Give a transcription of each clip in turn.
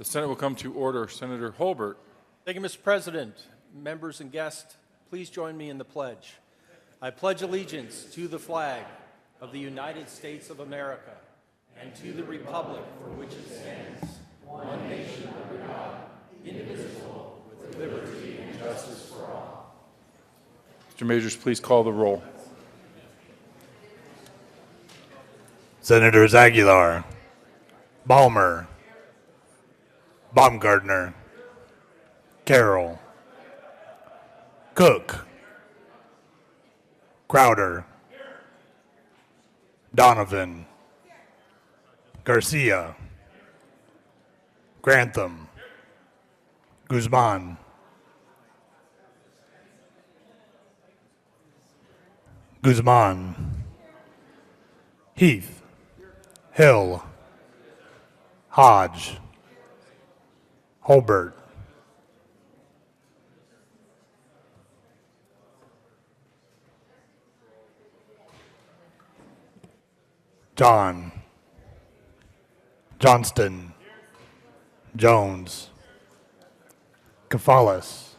The Senate will come to order. Senator Holbert. Thank you, Mr. President. Members and guests, please join me in the pledge. I pledge allegiance to the flag of the United States of America and to the republic for which it stands, one nation under God, indivisible, with liberty and justice for all. Mr. Majors, please call the roll. Senators Aguilar, Balmer, Baumgardner, Carroll, Cook, Crowder, Donovan, Garcia, Grantham, Guzman, Heath, Hill, Hodge, Holbert, John, Johnston, Jones, Kafalis,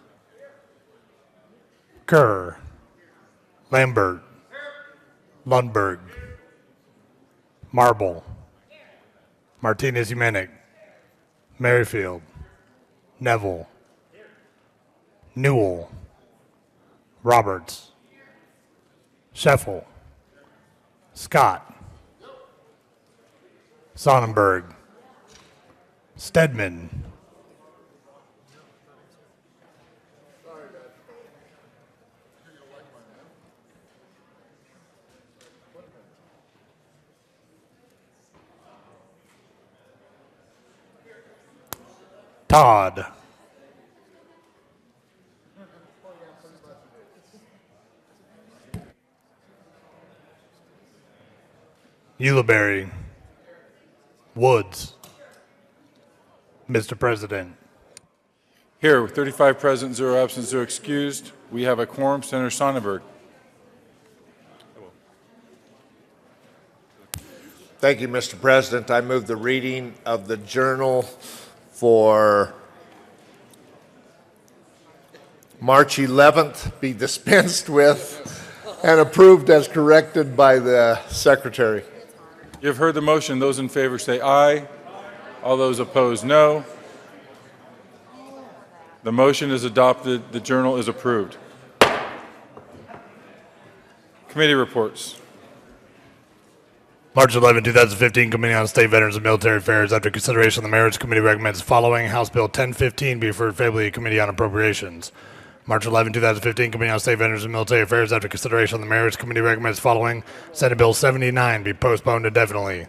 Kerr, Lambert, Lundberg, Marble, Martinez-Umenick, Merrifield, Neville, Newell, Roberts, Scheffel, Scott, Sonnenberg, Stedman, Todd, Ulibarri, Woods. Mr. President. Here, with 35 present, 0 absent, 0 excused, we have a quorum. Senator Sonnenberg. Thank you, Mr. President. I move the reading of the journal for March 11th be dispensed with and approved as corrected by the Secretary. You have heard the motion. Those in favor say aye. All those opposed, no. The motion is adopted. The journal is approved. Committee reports. March 11, 2015, Committee on State Veterans and Military Affairs. After consideration, the Merits Committee recommends the following. House Bill 1015 be referred favorably to Committee on Appropriations. March 11, 2015, Committee on State Veterans and Military Affairs. After consideration, the Merits Committee recommends the following. Senate Bill 79 be postponed indefinitely.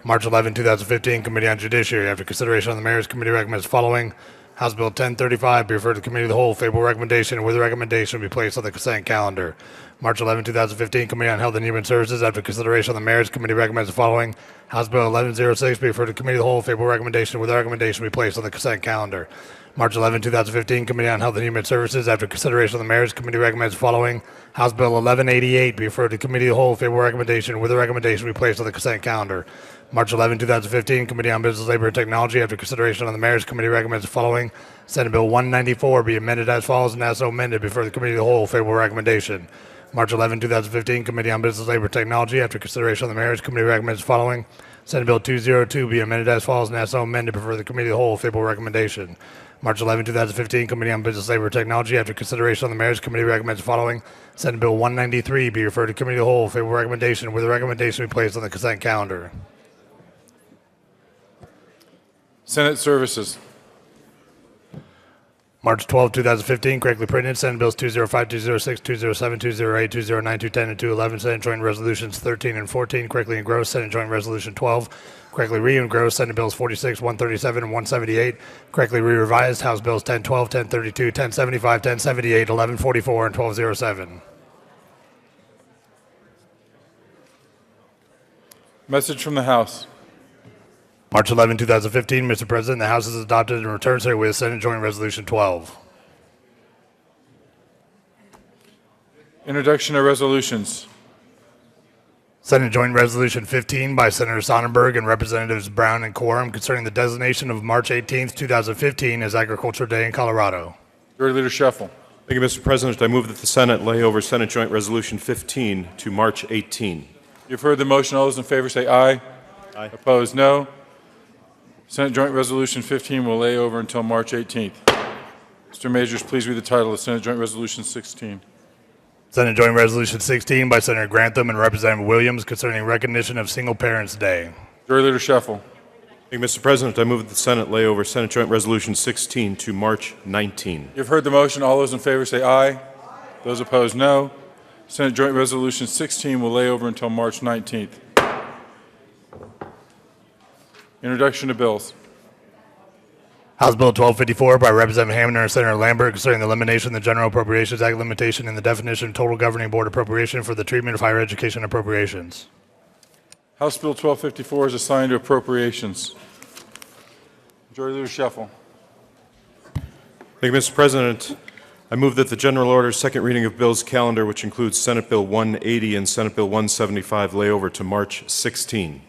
March 11, 2015, Committee on Judiciary. After consideration on the Merits Committee recommends the following. House Bill 1035 be referred to the Committee of the Whole. Favorable recommendation and with the recommendation be placed on the consent calendar. March 11, 2015, Committee on Health and Human Services. After consideration on the Merits Committee recommends the following. House Bill 1106 be referred to the Committee of the Whole. Favorable recommendation with the recommendation be placed on the consent calendar. March 11, 2015, Committee on Health and Human Services. After consideration on the Merits Committee recommends the following. House Bill 1188 be referred to the Committee of the Whole. Favorable recommendation with the recommendation be placed on the consent calendar. March 11, 2015, Committee on Business, Labor, and Technology. After consideration on the Merits Committee recommends the following. Senate Bill 194 be amended as follows and as so amended before the Committee of the Whole. Favorable recommendation. March 11, 2015, Committee on Business, Labor, and Technology. After consideration on the Merits Committee recommends the following. Senate Bill 202 be amended as follows and as so amended before the Committee of the Whole. Favorable recommendation. March 11, 2015, Committee on Business, Labor, and Technology. After consideration on the Merits Committee recommends the following. Senate Bill 193 be referred to Committee of the Whole. Favorable recommendation with the recommendation be placed on the consent calendar. Senate Services. March 12, 2015, correctly printed. Senate Bills 205, 206, 207, 208, 209, 210, and 211. Senate Joint Resolutions 13 and 14, correctly engrossed. Senate Joint Resolution 12, correctly re-engrossed. Senate Bills 46, 137, and 178, correctly re-revised. House Bills 1012, 1032, 1075, 1078, 1144, and 1207. Message from the House. March 11, 2015, Mr. President, the House has adopted and returns here with Senate Joint Resolution 12. Introduction of resolutions. Senate Joint Resolution 15 by Senator Sonnenberg and Representatives Brown and Quorum concerning the designation of March 18th, 2015 as Agriculture Day in Colorado. Majority Leader Scheffel. Thank you, Mr. President. I move that the Senate lay over Senate Joint Resolution 15 to March 18. You've heard the motion. All those in favor say aye. Aye. Opposed, no. Senate Joint Resolution 15 will lay over until March 18th. Mr. Majors, please read the title of Senate Joint Resolution 16. Senate Joint Resolution 16 by Senator Grantham and Representative Williams concerning recognition of Single Parents Day. Majority Leader Scheffel. Thank you, Mr. President. I move that the Senate lay over Senate Joint Resolution 16 to March 19. You've heard the motion. All those in favor say aye. Those opposed, no. Senate Joint Resolution 16 will lay over until March 19th. Introduction to bills. House Bill 1254 by Representative Hammond and Senator Lambert concerning the elimination of the General Appropriations Act limitation in the definition of total governing board appropriation for the treatment of higher education appropriations. House Bill 1254 is assigned to appropriations. Majority Leader Scheffel. Thank you, Mr. President. I move that the general order's second reading of bills calendar, which includes Senate Bill 180 and Senate Bill 175, lay over to March 16.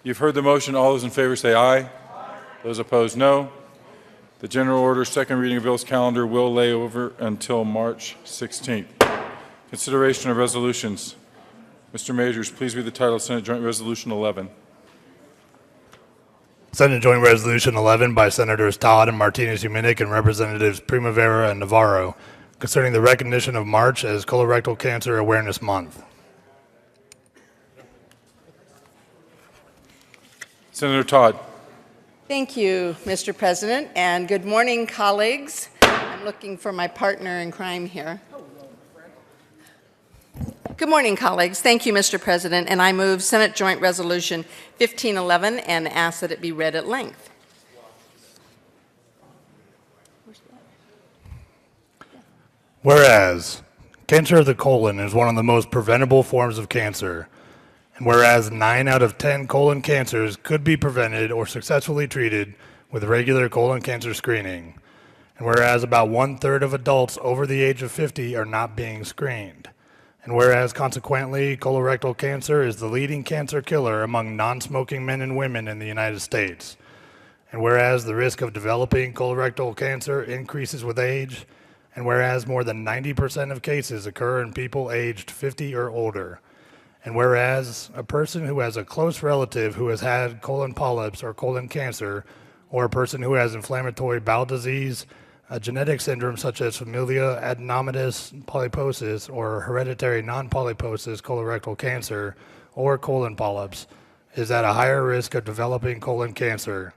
You've heard the motion. All those in favor say aye. Those opposed, no. The general order's second reading of bills calendar will lay over until March 16th. Consideration of resolutions. Mr. Majors, please read the title of Senate Joint Resolution 11. Senate Joint Resolution 11 by Senators Todd and Martinez-Huminick and Representatives Primavera and Navarro concerning the recognition of March as Colorectal Cancer Awareness Month. Senator Todd. Thank you, Mr. President, and good morning, colleagues. I'm looking for my partner in crime here. Good morning, colleagues. Thank you, Mr. President, and I move Senate Joint Resolution 1511 and ask that it be read at length. Whereas cancer of the colon is one of the most preventable forms of cancer, and whereas 9 out of 10 colon cancers could be prevented or successfully treated with regular colon cancer screening, and whereas about 1/3 of adults over the age of 50 are not being screened, and whereas consequently colorectal cancer is the leading cancer killer among non-smoking men and women in the United States, and whereas the risk of developing colorectal cancer increases with age, and whereas more than 90% of cases occur in people aged 50 or older, and whereas a person who has a close relative who has had colon polyps or colon cancer, or a person who has inflammatory bowel disease, a genetic syndrome such as familial adenomatous polyposis or hereditary non-polyposis colorectal cancer or colon polyps, is at a higher risk of developing colon cancer.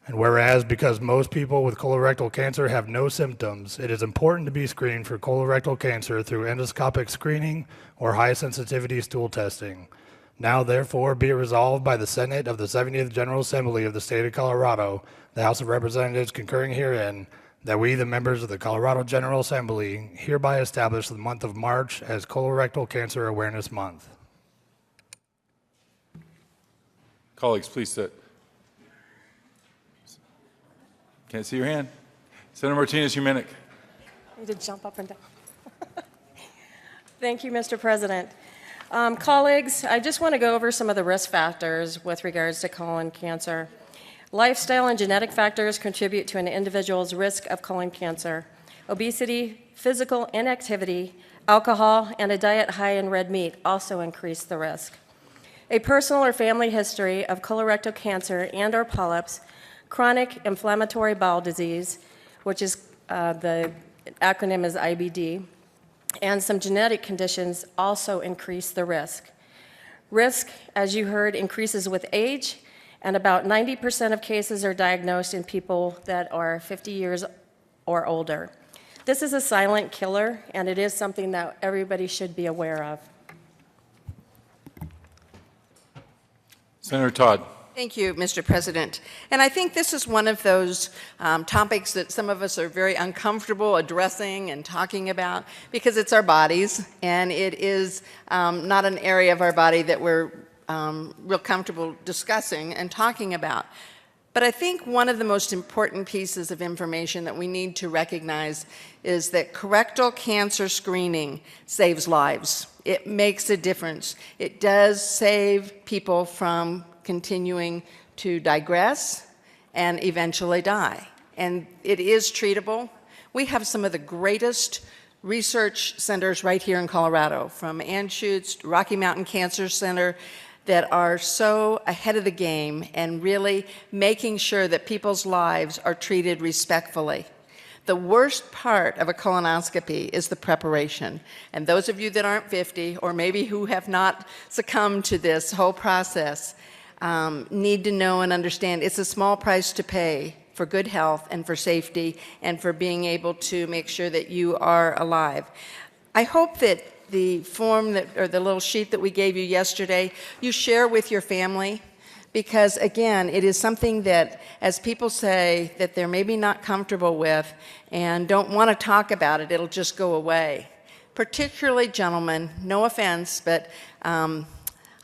And whereas because most people with colorectal cancer have no symptoms, it is important to be screened for colorectal cancer through endoscopic screening or high-sensitivity stool testing. Now, therefore, be it resolved by the Senate of the 70th General Assembly of the State of Colorado, the House of Representatives concurring herein, that we, the members of the Colorado General Assembly, hereby establish the month of March as Colorectal Cancer Awareness Month. Colleagues, please sit. Can't see your hand. Senator Martinez-Huminick. I need to jump up and down. Thank you, Mr. President. Colleagues, I just want to go over some of the risk factors with regards to colon cancer. Lifestyle and genetic factors contribute to an individual's risk of colon cancer. Obesity, physical inactivity, alcohol, and a diet high in red meat also increase the risk. A personal or family history of colorectal cancer and/or polyps, chronic inflammatory bowel disease, which is the acronym is IBD, and some genetic conditions also increase the risk. Risk, as you heard, increases with age, and about 90% of cases are diagnosed in people that are 50 years or older. This is a silent killer, and it is something that everybody should be aware of. Senator Todd. Thank you, Mr. President. And I think this is one of those topics that some of us are very uncomfortable addressing and talking about because it's our bodies, and it is not an area of our body that we're real comfortable discussing and talking about. But I think one of the most important pieces of information that we need to recognize is that colorectal cancer screening saves lives. It makes a difference. It does save people from continuing to digress and eventually die. And it is treatable. We have some of the greatest research centers right here in Colorado, from Anschutz, Rocky Mountain Cancer Center, that are so ahead of the game and really making sure that people's lives are treated respectfully. The worst part of a colonoscopy is the preparation. And those of you that aren't 50, or maybe who have not succumbed to this whole process, need to know and understand it's a small price to pay for good health and for safety and for being able to make sure that you are alive. I hope that the form or the little sheet that we gave you yesterday, you share with your family, because again, it is something that, as people say, that they're maybe not comfortable with and don't want to talk about it, it'll just go away. Particularly gentlemen, no offense, but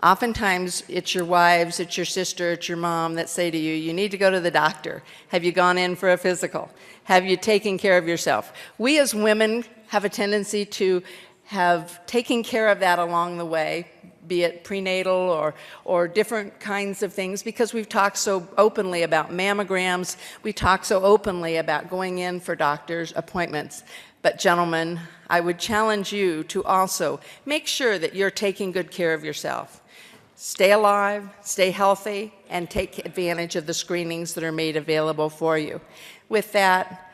oftentimes it's your wives, it's your sister, it's your mom that say to you, you need to go to the doctor. Have you gone in for a physical? Have you taken care of yourself? We as women have a tendency to have taken care of that along the way, be it prenatal or different kinds of things, because we've talked so openly about mammograms, we talk so openly about going in for doctor's appointments. But gentlemen, I would challenge you to also make sure that you're taking good care of yourself. Stay alive, stay healthy, and take advantage of the screenings that are made available for you. With that,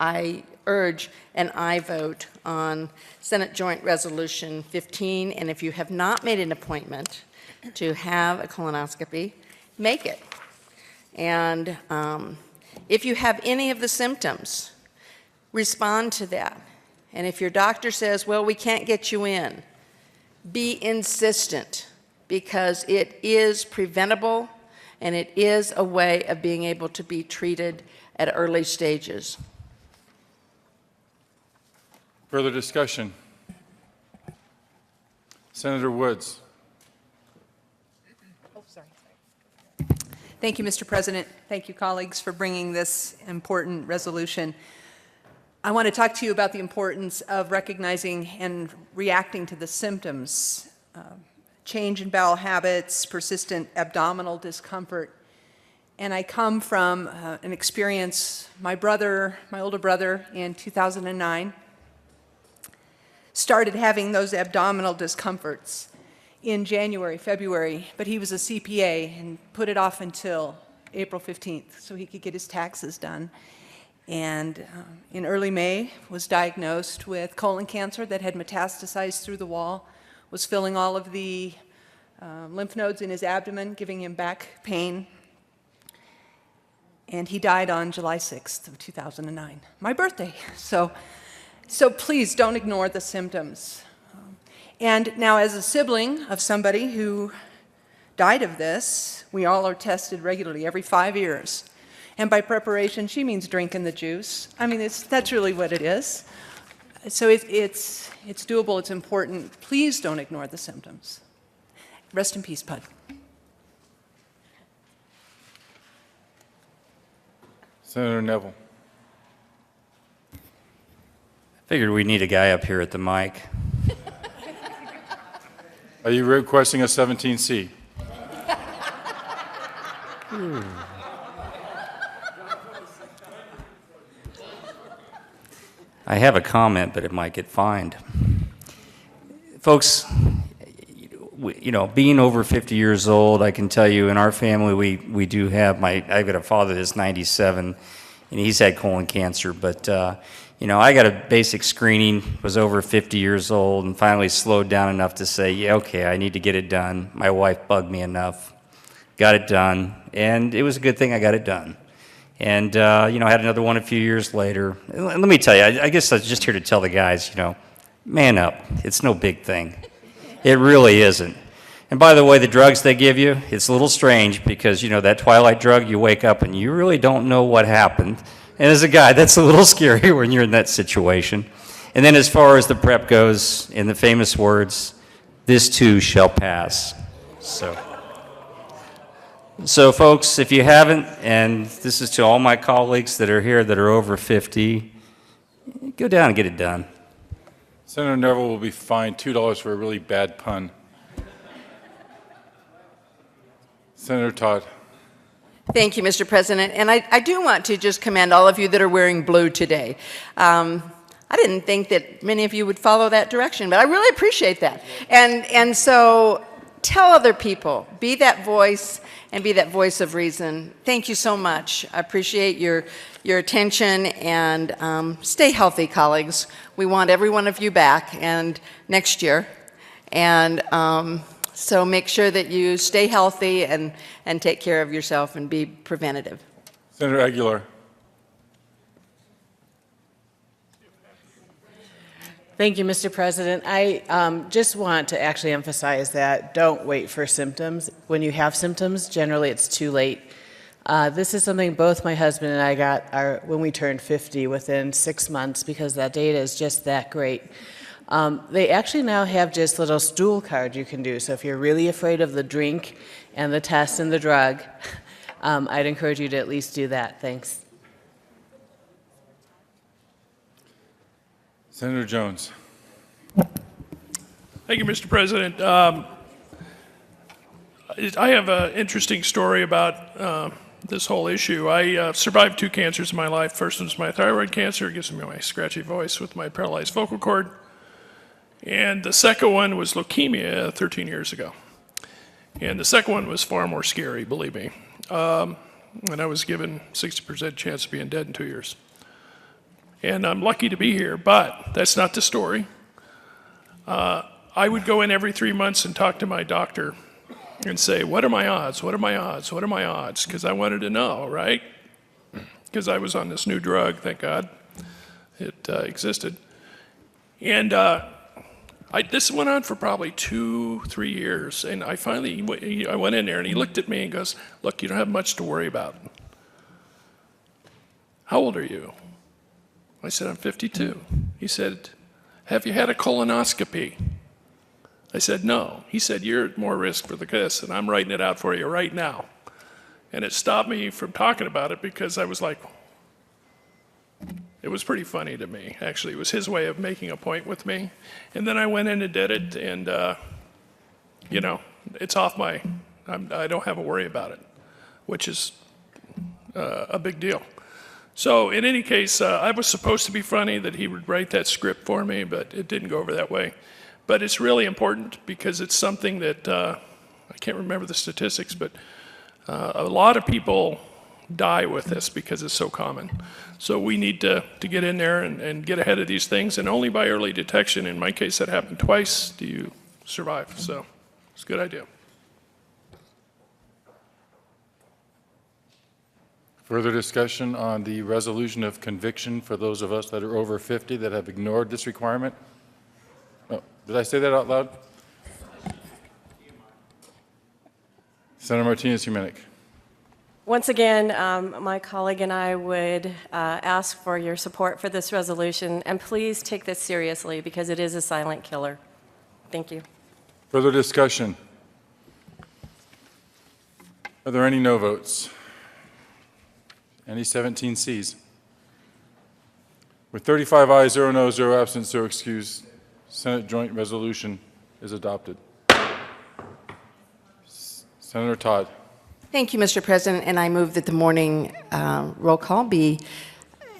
I urge an aye vote on Senate Joint Resolution 15, and if you have not made an appointment to have a colonoscopy, make it. And if you have any of the symptoms, respond to that. And if your doctor says, well, we can't get you in, be insistent, because it is preventable and it is a way of being able to be treated at early stages. Further discussion? Senator Woods. Thank you, Mr. President. Thank you, colleagues, for bringing this important resolution. I want to talk to you about the importance of recognizing and reacting to the symptoms, change in bowel habits, persistent abdominal discomfort. And I come from an experience, my older brother, in 2009, started having those abdominal discomforts in January, February, but he was a CPA and put it off until April 15th so he could get his taxes done. And in early May was diagnosed with colon cancer that had metastasized through the wall, was filling all of the lymph nodes in his abdomen, giving him back pain. And he died on July 6th of 2009, my birthday. So please don't ignore the symptoms. And now, as a sibling of somebody who died of this, we all are tested regularly every 5 years. And by preparation, she means drinking the juice. I mean, that's really what it is. So it's doable, it's important. Please don't ignore the symptoms. Rest in peace, Pud. Senator Neville. Figured we need a guy up here at the mic. Are you requesting a 17C? I have a comment, but it might get fined. Folks, being over 50 years old, I can tell you in our family we do have I've got a father that's 97, and he's had colon cancer, but I got a basic screening, was over 50 years old, and finally slowed down enough to say, yeah, okay, I need to get it done. My wife bugged me enough, got it done, and it was a good thing I got it done. And, I had another one a few years later. Let me tell you, I guess I was just here to tell the guys, man up. It's no big thing. It really isn't. And by the way, the drugs they give you, it's a little strange because, that twilight drug, you wake up and you really don't know what happened. And as a guy, that's a little scary when you're in that situation. And then as far as the prep goes, in the famous words, this too shall pass. So, So, folks, if you haven't, and this is to all my colleagues that are here that are over 50, go down and get it done. Senator Neville will be fined $2 for a really bad pun. Senator Todd. Thank you, Mr. President. And I do want to just commend all of you that are wearing blue today. I didn't think that many of you would follow that direction, but I really appreciate that. And so tell other people, be that voice and be that voice of reason. Thank you so much. I appreciate your attention, and stay healthy, colleagues. We want every one of you back and next year. And so make sure that you stay healthy and take care of yourself and be preventative. Senator Aguilar. Thank you, Mr. President. I just want to actually emphasize that don't wait for symptoms. When you have symptoms, generally it's too late. This is something both my husband and I got when we turned 50 within 6 months, because that data is just that great. They actually now have just little stool cards you can do. So if you're really afraid of the drink and the test and the drug, I'd encourage you to at least do that. Thanks. Senator Jones. Thank you, Mr. President. I have an interesting story about this whole issue. I survived 2 cancers in my life. First was my thyroid cancer. It gives me my scratchy voice with my paralyzed vocal cord. And the second one was leukemia 13 years ago. And the second one was far more scary, believe me. And I was given 60% chance of being dead in 2 years. And I'm lucky to be here, but that's not the story. I would go in every 3 months and talk to my doctor and say, what are my odds? What are my odds? What are my odds? Because I wanted to know, right? Because I was on this new drug, thank God it existed. And this went on for probably 2-3 years. And I went in there and he looked at me and goes, look, you don't have much to worry about. How old are you? I said, I'm 52. He said, have you had a colonoscopy? I said, no. He said, you're at more risk for this, and I'm writing it out for you right now. And it stopped me from talking about it because I was like, it was pretty funny to me, actually. It was his way of making a point with me. And then I went in and did it, and, you know, it's off I don't have a worry about it, which is a big deal. So in any case, I was supposed to be funny that he would write that script for me, but it didn't go over that way. But it's really important because it's something that, I can't remember the statistics, but a lot of people die with this because it's so common. So we need to get in there and get ahead of these things, and only by early detection, in my case that happened twice, do you survive. So it's a good idea. Further discussion on the resolution of conviction for those of us that are over 50 that have ignored this requirement? Oh, did I say that out loud? Senator Martinez-Humenic. Once again, my colleague and I would ask for your support for this resolution, and please take this seriously because it is a silent killer. Thank you. Further discussion? Are there any no votes? Any 17 Cs? With 35 ayes, 0 noes, 0 absent, 0 excused, Senate Joint Resolution is adopted. Senator Todd. Thank you, Mr. President, and I move that the morning roll call be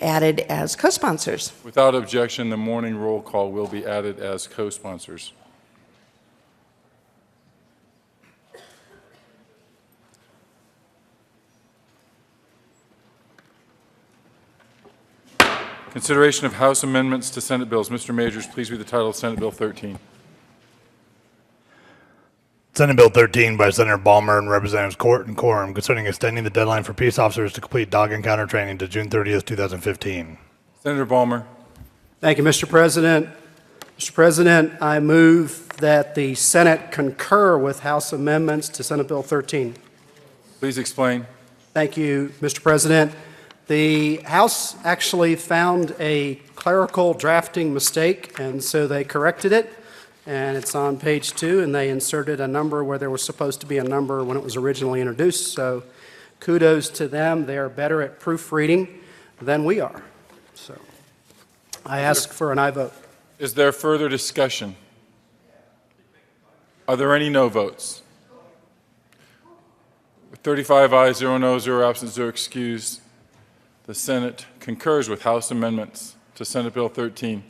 added as co-sponsors. Without objection, the morning roll call will be added as co-sponsors. Consideration of House amendments to Senate bills. Mr. Majors, please read the title of Senate Bill 13. Senate Bill 13 by Senator Balmer and Representatives Court and Quorum concerning extending the deadline for peace officers to complete dog encounter training to June 30th, 2015. Senator Balmer. Thank you, Mr. President. Mr. President, I move that the Senate concur with House amendments to Senate Bill 13. Please explain. Thank you, Mr. President. The House actually found a clerical drafting mistake, and so they corrected it. and it's on page 2, and they inserted a number where there was supposed to be a number when it was originally introduced, so kudos to them. They are better at proofreading than we are. So I ask for an aye vote. Is there further discussion? Are there any no votes? With 35 ayes, 0 noes, 0 absent, 0 excused, the Senate concurs with House amendments to Senate Bill 13.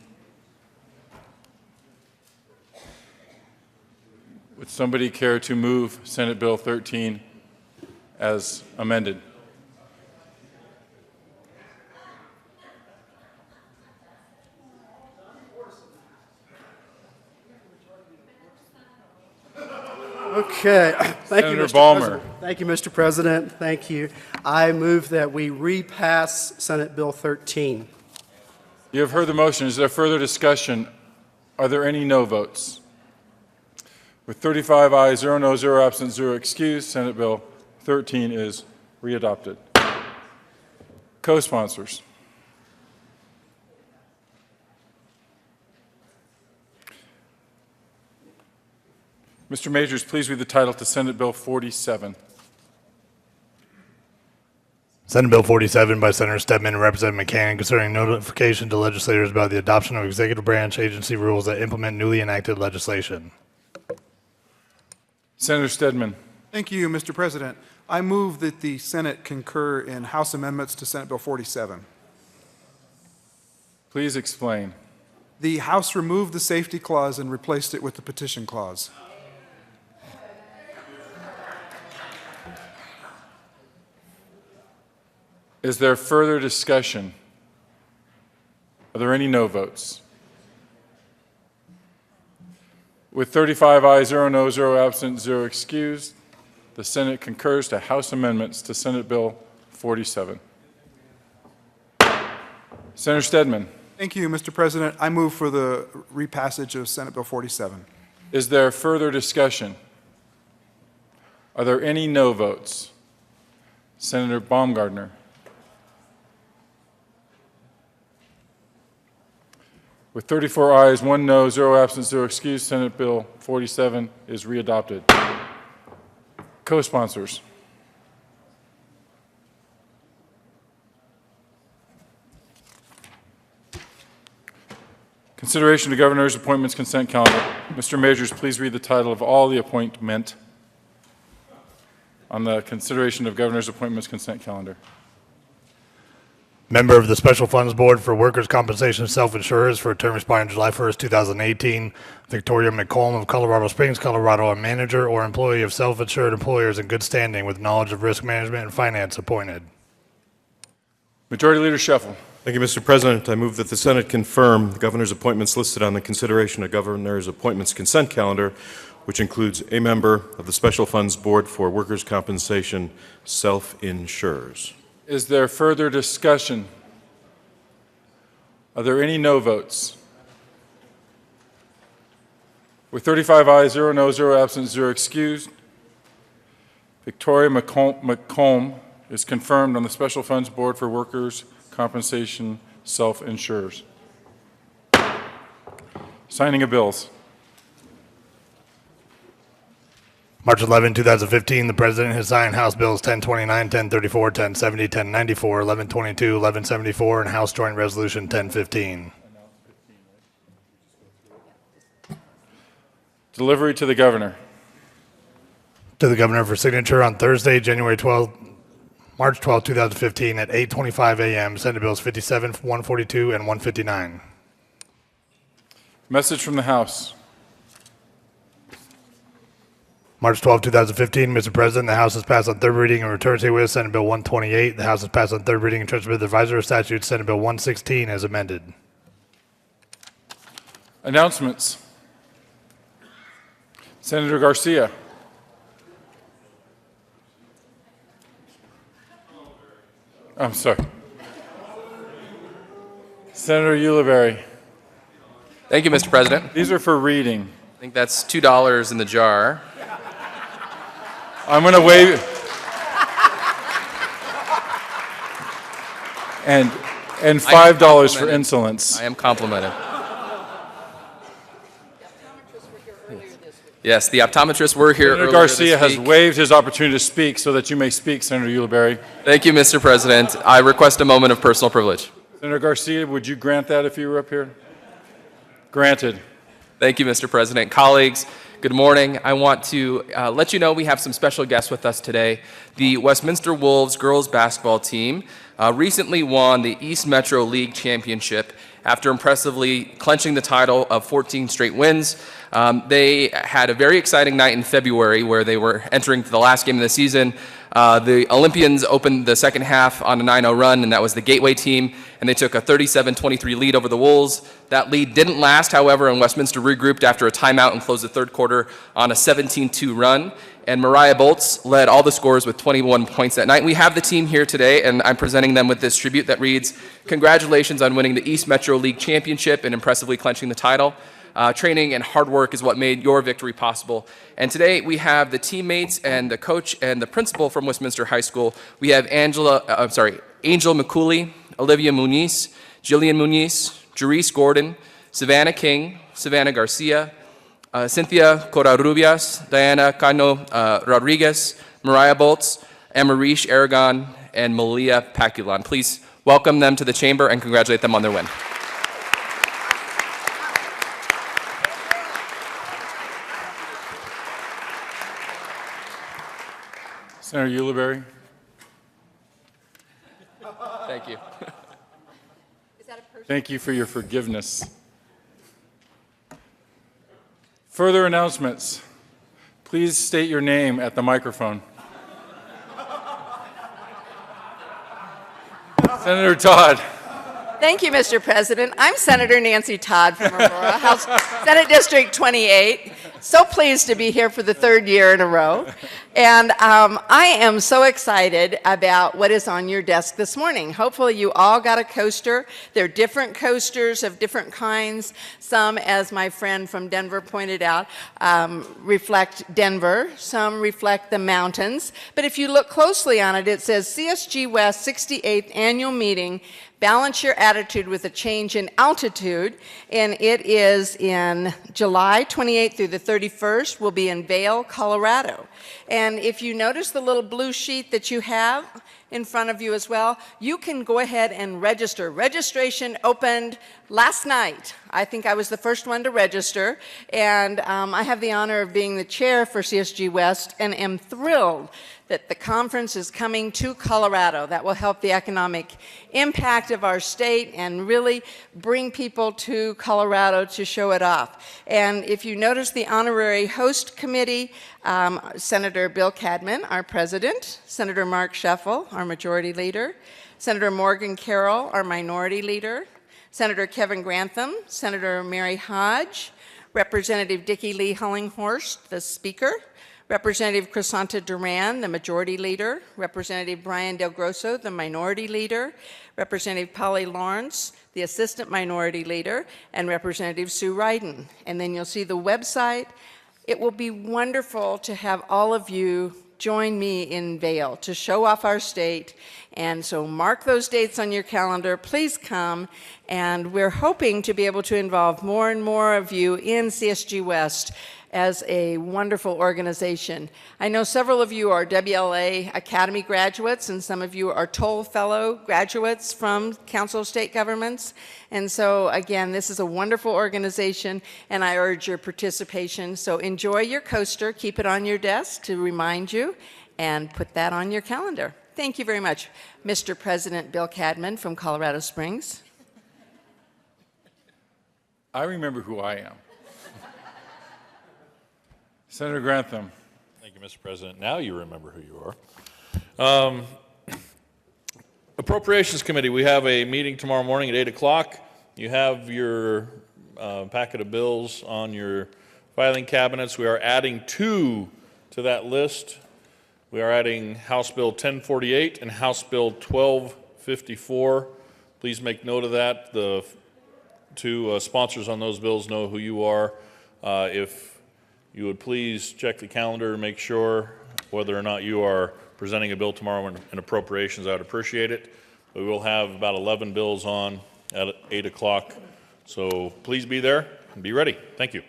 Would somebody care to move Senate Bill 13 as amended? Okay. Thank you, Senator Mr. Balmer. President. Thank you, Mr. President. Thank you. I move that we repass Senate Bill 13. You have heard the motion. Is there further discussion? Are there any no votes? With 35 ayes, 0 noes, 0 absent, 0 excused, Senate Bill 13 is readopted. Co-sponsors. Mr. Majors, please read the title to Senate Bill 47. Senate Bill 47 by Senator Stedman and Representative McCann concerning notification to legislators about the adoption of executive branch agency rules that implement newly enacted legislation. Senator Stedman. Thank you, Mr. President. I move that the Senate concur in House amendments to Senate Bill 47. Please explain. The House removed the safety clause and replaced it with the petition clause. Is there further discussion? Are there any no votes? With 35 ayes, 0 noes, 0 absent, 0 excused, the Senate concurs to House amendments to Senate Bill 47. Senator Stedman. Thank you, Mr. President. I move for the repassage of Senate Bill 47. Is there further discussion? Are there any no votes? Senator Baumgardner. With 34 ayes, 1 no, 0 absent, 0 excused, Senate Bill 47 is readopted. Co-sponsors. Consideration of the Governor's Appointments Consent Calendar. Mr. Majors, please read the title of all the appointment on the Consideration of Governor's Appointments Consent Calendar. Member of the Special Funds Board for Workers' Compensation Self-Insurers for a term expiring July 1st, 2018, Victoria McComb of Colorado Springs, Colorado, a manager or employee of self-insured employers in good standing with knowledge of risk management and finance appointed. Majority Leader Scheffel. Thank you, Mr. President. I move that the Senate confirm the governor's appointments listed on the Consideration of Governor's Appointments Consent Calendar, which includes a member of the Special Funds Board for Workers' Compensation Self-Insurers. Is there further discussion? Are there any no votes? With 35 ayes, 0 no, 0 absent, 0 excused, Victoria McComb is confirmed on the Special Funds Board for Workers' Compensation Self-Insurers. Signing of bills. March 11, 2015, the President has signed House Bills 1029, 1034, 1070, 1094, 1122, 1174, and House Joint Resolution 1015. Delivery to the Governor. To the Governor for signature on Thursday, March 12, 2015 at 8:25 a.m. Senate Bills 57, 142, and 159. Message from the House. March 12, 2015, Mr. President, the House has passed on third reading and returns herewith Senate Bill 128. The House has passed on third reading and transmitted the advisory statute Senate Bill 116 as amended. Announcements. Senator Garcia. I'm sorry. Senator Ulibarri. Thank you, Mr. President. These are for reading. I think that's $2 in the jar. I'm going to waive and $5 for insolence. I am complimented. Yes, the optometrists were here Senator earlier Garcia this has week. waived his opportunity to speak so that you may speak, Senator Ulibarri. Thank you, Mr. President. I request a moment of personal privilege. Senator Garcia, would you grant that if you were up here? Granted. Thank you, Mr. President. Colleagues, good morning. I want to let you know we have some special guests with us today. The Westminster Wolves girls basketball team recently won the East Metro League Championship after impressively clinching the title of 14 straight wins. They had a very exciting night in February where they were entering the last game of the season. The Olympians opened the second half on a 9-0 run, and that was the Gateway team, and they took a 37-23 lead over the Wolves. That lead didn't last, however, and Westminster regrouped after a timeout and closed the third quarter on a 17-2 run. And Mariah Boltz led all the scores with 21 points that night. We have the team here today, and I'm presenting them with this tribute that reads, "Congratulations on winning the East Metro League Championship and impressively clinching the title. Training and hard work is what made your victory possible." And today we have the teammates and the coach and the principal from Westminster High School. We have Angel McCooley, Olivia Muniz, Jillian Muniz, Jerice Gordon, Savannah King, Savannah Garcia, Cynthia Covarrubias, Diana Cano Rodriguez, Mariah Boltz, Amarish Aragon, and Malia Paculan. Please welcome them to the chamber and congratulate them on their win. Senator Ulibarri. Thank you. Thank you for your forgiveness. Further announcements. Please state your name at the microphone. Senator Todd. Thank you, Mr. President. I'm Senator Nancy Todd from Aurora, House Senate District 28. So pleased to be here for the third year in a row. And I am so excited about what is on your desk this morning. Hopefully you all got a coaster. They're different coasters of different kinds. Some, as my friend from Denver pointed out, reflect Denver. Some reflect the mountains. But if you look closely on it, it says CSG West 68th Annual Meeting, Balance Your Attitude with a Change in Altitude, and it is in July 28th through the 31st. We'll be in Vail, Colorado. And if you notice the little blue sheet that you have in front of you as well, you can go ahead and register. Registration opened last night. I think I was the first one to register, and I have the honor of being the chair for CSG West and am thrilled that the conference is coming to Colorado. That will help the economic impact of our state and really bring people to Colorado to show it off. And if you notice the honorary host committee, Senator Bill Cadman, our president, Senator Mark Scheffel, our majority leader, Senator Morgan Carroll, our minority leader, Senator Kevin Grantham, Senator Mary Hodge, Representative Dickie Lee Hullinghorst, the speaker, Representative Crisanta Duran, the majority leader, Representative Brian Del Grosso, the minority leader, Representative Polly Lawrence, the assistant minority leader, and Representative Sue Ryden. And then you'll see the website. It will be wonderful to have all of you join me in Vail to show off our state. And so mark those dates on your calendar. Please come. And we're hoping to be able to involve more and more of you in CSG West as a wonderful organization. I know several of you are WLA Academy graduates, and some of you are Toll Fellow graduates from Council of State Governments. And so, again, this is a wonderful organization, and I urge your participation. So enjoy your coaster, keep it on your desk to remind you, and put that on your calendar. Thank you very much. Mr. President Bill Cadman from Colorado Springs. I remember who I am. Senator Grantham. Thank you, Mr. President. Now you remember who you are. Appropriations Committee, we have a meeting tomorrow morning at 8 o'clock. You have your packet of bills on your filing cabinets. We are adding 2 to that list. We are adding House Bill 1048 and House Bill 1254. Please make note of that. The 2 sponsors on those bills know who you are. If you would please check the calendar and make sure whether or not you are presenting a bill tomorrow in appropriations. I would appreciate it. We will have about 11 bills on at 8 o'clock. So please be there and be ready. Thank you.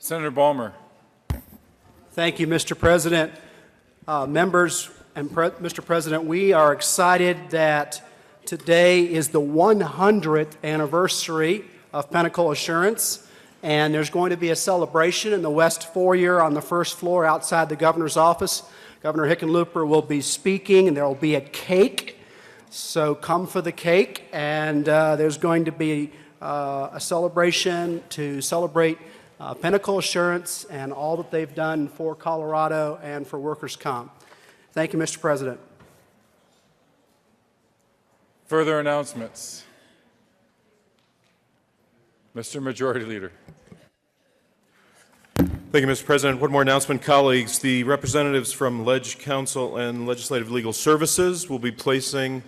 Senator Balmer. Thank you, Mr. President. Members and Mr. President, we are excited that today is the 100th anniversary of Pinnacle Assurance, and there's going to be a celebration in the West Foyer on the first floor outside the governor's office. Governor Hickenlooper will be speaking, and there will be a cake. So come for the cake, and there's going to be a celebration to celebrate Pinnacle Assurance and all that they've done for Colorado and for workers' comp. Thank you, Mr. President. Further announcements. Mr. Majority Leader. Thank you, Mr. President. One more announcement, colleagues. The representatives from Ledge Council and Legislative Legal Services will be placing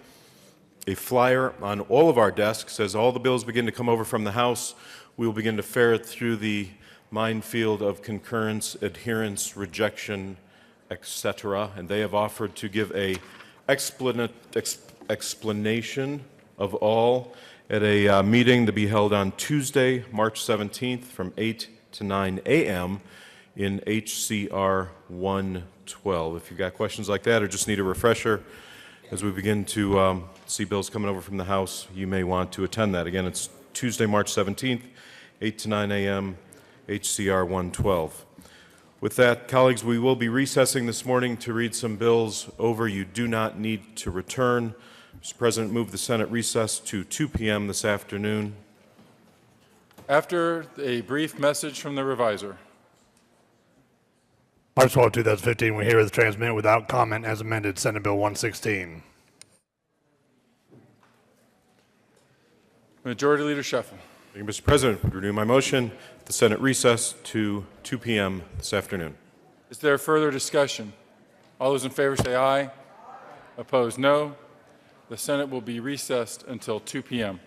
a flyer on all of our desks. As all the bills begin to come over from the House, we will begin to ferret through the minefield of concurrence, adherence, rejection, etc. And they have offered to give a explanation of all at a meeting to be held on Tuesday, March 17th from 8 to 9 a.m. in HCR 112. If you've got questions like that or just need a refresher as we begin to see bills coming over from the House, you may want to attend that. Again, it's Tuesday, March 17th, 8 to 9 a.m., HCR 112. With that, colleagues, we will be recessing this morning to read some bills over. You do not need to return. Mr. President, move the Senate recess to 2 p.m. this afternoon. After a brief message from the reviser. March 12, 2015, we herewith transmit without comment as amended Senate Bill 116. Majority Leader Scheffel. Thank you, Mr. President. I renew my motion. The Senate recess to 2 p.m. this afternoon. Is there further discussion? All those in favor say aye. Opposed, no. The Senate will be recessed until 2 p.m.